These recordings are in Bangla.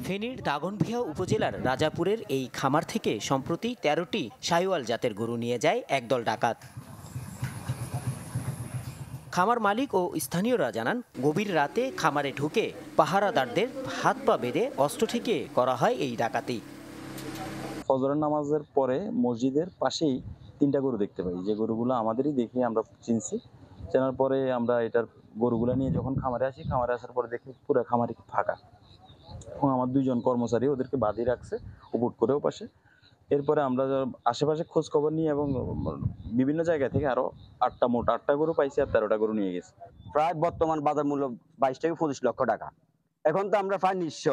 ফেনীর দাগনভূঞা উপজেলার রাজাপুরের এই খামার থেকে সম্প্রতি ১৩টি শাহিওয়াল জাতের গরু নিয়ে যায় একদল ডাকাত। খামার মালিক ও স্থানীয়রা জানান, গভীর রাতে খামারে ঢুকে পাহারাদারদের হাত পা বেঁধে অস্ত্র ঠেকিয়ে করা হয় এই ডাকাতি। ফজরের নামাজের পরে মসজিদের পাশেই ৩টা গরু দেখতে পাই, যে গরুগুলো আমাদেরই দেখে আমরা চিনছি। চেনার পরে আমরা এটার গরুগুলো নিয়ে যখন খামারে আসি, খামারে আসার পরে দেখি পুরো খামারই ফাঁকা এবং আমার ২ জন কর্মচারী ওদেরকে বাঁধিয়ে রাখছে উপট করেও পাশে। এরপরে আমরা আশেপাশে খোঁজ খবর নিই এবং বিভিন্ন জায়গা থেকে আরো মোট ৮টা গরু পাইছি আর ১৩টা গরু নিয়ে গেছি। প্রায় বর্তমান বাজার মূল্য ২২ থেকে ২৫ লক্ষ টাকা। এখন তো আমরা প্রায় নিঃস্ব,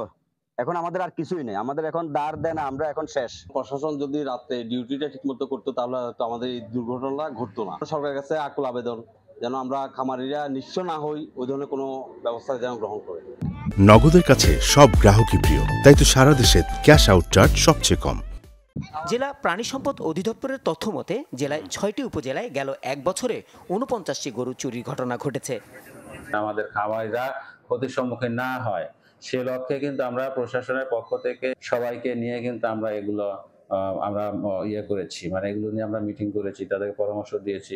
এখন আমাদের আর কিছুই নেই, আমাদের এখন দাঁড় দেন, আমরা এখন শেষ। প্রশাসন যদি রাতে ডিউটিটা ঠিকমতো করতো তাহলে তো আমাদের এই দুর্ঘটনা ঘটতো না। সরকারের কাছে আকুল আবেদন যেন আমরা খামারিরা নিঃস্ব না হই, ওই ধরনের কোনো ব্যবস্থা যেন গ্রহণ করে। নগদের কাছে সব গ্রাহকই প্রিয়, তাই তো সারা দেশে ক্যাশ আউট চার্জ সবচেয়ে কম। জেলা প্রাণী সম্পদ অধিদপ্তরের তথ্য মতে জেলায় ৬টি উপজেলায় গেল ১ বছরে ৪৯টি গরু চুরির ঘটনা ঘটেছে। আমাদের খামারিরা ক্ষতির সম্মুখীন না হয় সে লক্ষ্যে কিন্তু আমরা প্রশাসনের পক্ষ থেকে সবাইকে নিয়ে কিন্তু আমরা এগুলো করেছি, মানে এগুলো নিয়ে আমরা মিটিং করেছি, তাদেরকে পরামর্শ দিয়েছি।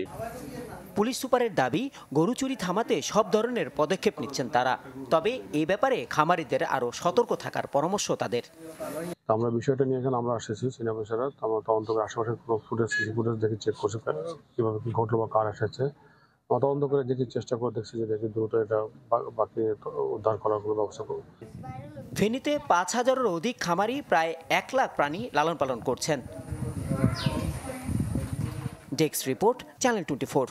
পুলিশ সুপারের দাবি, গরু চুরি থামাতে সব ধরনের পদক্ষেপ নিচ্ছেন তারা। তবে এই ব্যাপারে খামারিদের আরও সতর্ক থাকার পরামর্শ তাদের। আমরা বিষয়টা নিয়ে এখানে আমরা আসেছি সিনিয়র অফিসাররা, আমরা তদন্ত করে আশেপাশের সিসি ফুটেজ দেখে চেক করছি কীভাবে কী ঘটলো বা কার এসেছে। আমরা তদন্ত করে দেখি, চেষ্টা করে দেখছি যে দেখি দ্রুত এটা বাকি উদ্ধার করার কোনো ব্যবস্থা করব। ফেনীতে ৫,০০০-এরও অধিক খামারি প্রায় ১ লাখ প্রাণী লালন পালন করছেন। Desk report, channel 24।